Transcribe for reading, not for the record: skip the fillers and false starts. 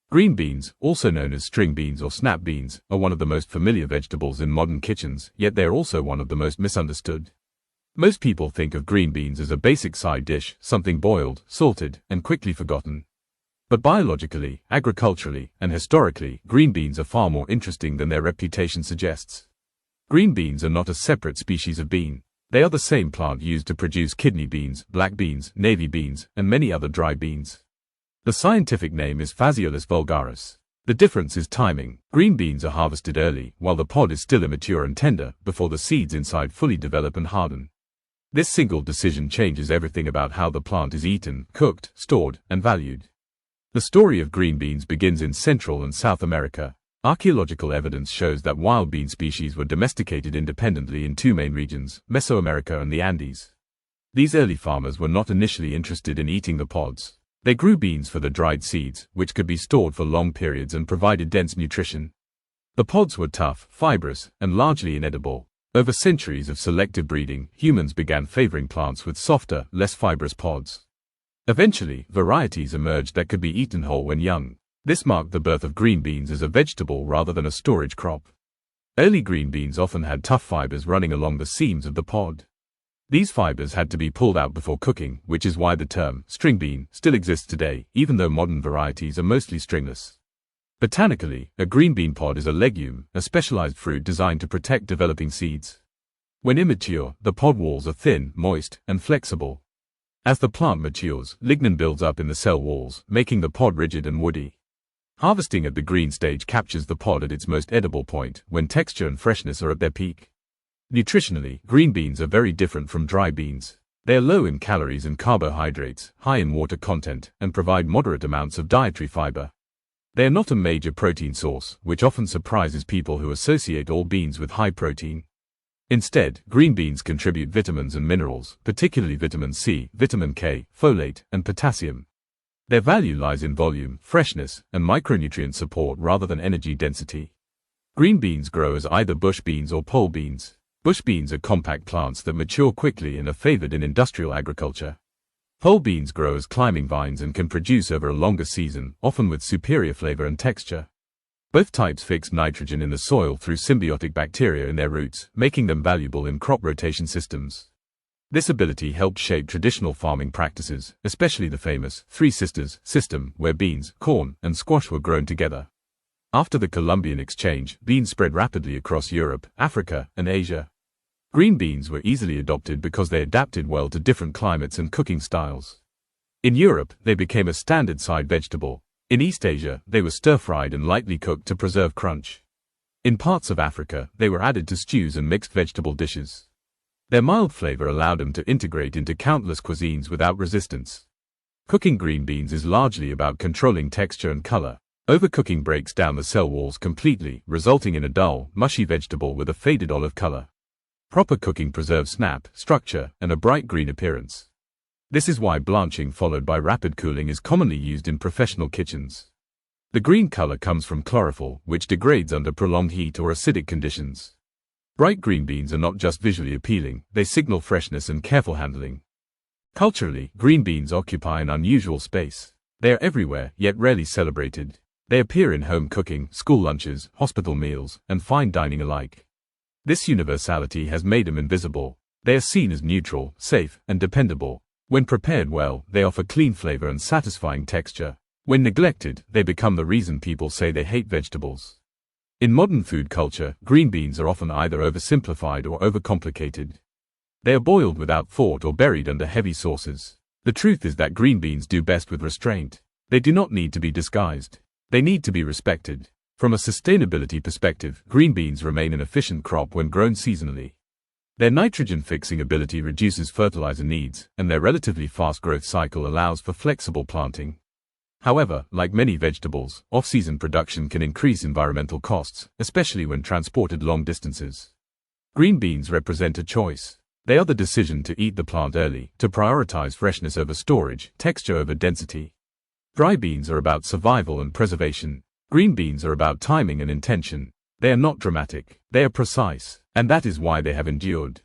Green beans, also known as string beans or snap beans, are one of the most familiar vegetables in modern kitchens, yet they are also one of the most misunderstood. Most people think of green beans as a basic side dish, something boiled, salted, and quickly forgotten. But biologically, agriculturally, and historically, green beans are far more interesting than their reputation suggests. Green beans are not a separate species of bean. They are the same plant used to produce kidney beans, black beans, navy beans, and many other dry beans. The scientific name is phaseolus vulgaris. The difference is timing. Green beans are harvested early, while the pod is still immature and tender, before the seeds inside fully develop and harden. This single decision changes everything about how the plant is eaten, cooked, stored, and valued. The story of green beans begins in Central and South America. Archaeological evidence shows that wild bean species were domesticated independently in two main regions, Mesoamerica and the Andes. These early farmers were not initially interested in eating the pods. They grew beans for the dried seeds, which could be stored for long periods and provided dense nutrition. The pods were tough, fibrous, and largely inedible. Over centuries of selective breeding, humans began favoring plants with softer, less fibrous pods. Eventually, varieties emerged that could be eaten whole when young. This marked the birth of green beans as a vegetable rather than a storage crop. Early green beans often had tough fibers running along the seams of the pod. These fibers had to be pulled out before cooking, which is why the term string bean still exists today, even though modern varieties are mostly stringless. Botanically, a green bean pod is a legume, a specialized fruit designed to protect developing seeds. When immature, the pod walls are thin, moist, and flexible. As the plant matures, lignin builds up in the cell walls, making the pod rigid and woody. Harvesting at the green stage captures the pod at its most edible point, when texture and freshness are at their peak. Nutritionally, green beans are very different from dry beans. They are low in calories and carbohydrates, high in water content, and provide moderate amounts of dietary fiber. They are not a major protein source, which often surprises people who associate all beans with high protein. Instead, green beans contribute vitamins and minerals, particularly vitamin C, vitamin K, folate, and potassium. Their value lies in volume, freshness, and micronutrient support rather than energy density. Green beans grow as either bush beans or pole beans. Bush beans are compact plants that mature quickly and are favored in industrial agriculture. Pole beans grow as climbing vines and can produce over a longer season, often with superior flavor and texture. Both types fix nitrogen in the soil through symbiotic bacteria in their roots, making them valuable in crop rotation systems. This ability helped shape traditional farming practices, especially the famous Three Sisters system, where beans, corn, and squash were grown together. After the Columbian Exchange, beans spread rapidly across Europe, Africa, and Asia. Green beans were easily adopted because they adapted well to different climates and cooking styles. In Europe, they became a standard side vegetable. In East Asia, they were stir-fried and lightly cooked to preserve crunch. In parts of Africa, they were added to stews and mixed vegetable dishes. Their mild flavor allowed them to integrate into countless cuisines without resistance. Cooking green beans is largely about controlling texture and color. Overcooking breaks down the cell walls completely, resulting in a dull, mushy vegetable with a faded olive color. Proper cooking preserves snap, structure, and a bright green appearance. This is why blanching followed by rapid cooling is commonly used in professional kitchens. The green color comes from chlorophyll, which degrades under prolonged heat or acidic conditions. Bright green beans are not just visually appealing, they signal freshness and careful handling. Culturally, green beans occupy an unusual space. They are everywhere, yet rarely celebrated. They appear in home cooking, school lunches, hospital meals, and fine dining alike. This universality has made them invisible. They are seen as neutral, safe, and dependable. When prepared well, they offer clean flavor and satisfying texture. When neglected, they become the reason people say they hate vegetables. In modern food culture, green beans are often either oversimplified or overcomplicated. They are boiled without thought or buried under heavy sauces. The truth is that green beans do best with restraint. They do not need to be disguised. They need to be respected. From a sustainability perspective, green beans remain an efficient crop when grown seasonally. Their nitrogen-fixing ability reduces fertilizer needs, and their relatively fast growth cycle allows for flexible planting. However, like many vegetables, off-season production can increase environmental costs, especially when transported long distances. Green beans represent a choice. They are the decision to eat the plant early, to prioritize freshness over storage, texture over density. Dry beans are about survival and preservation. Green beans are about timing and intention. They are not dramatic. They are precise. And that is why they have endured.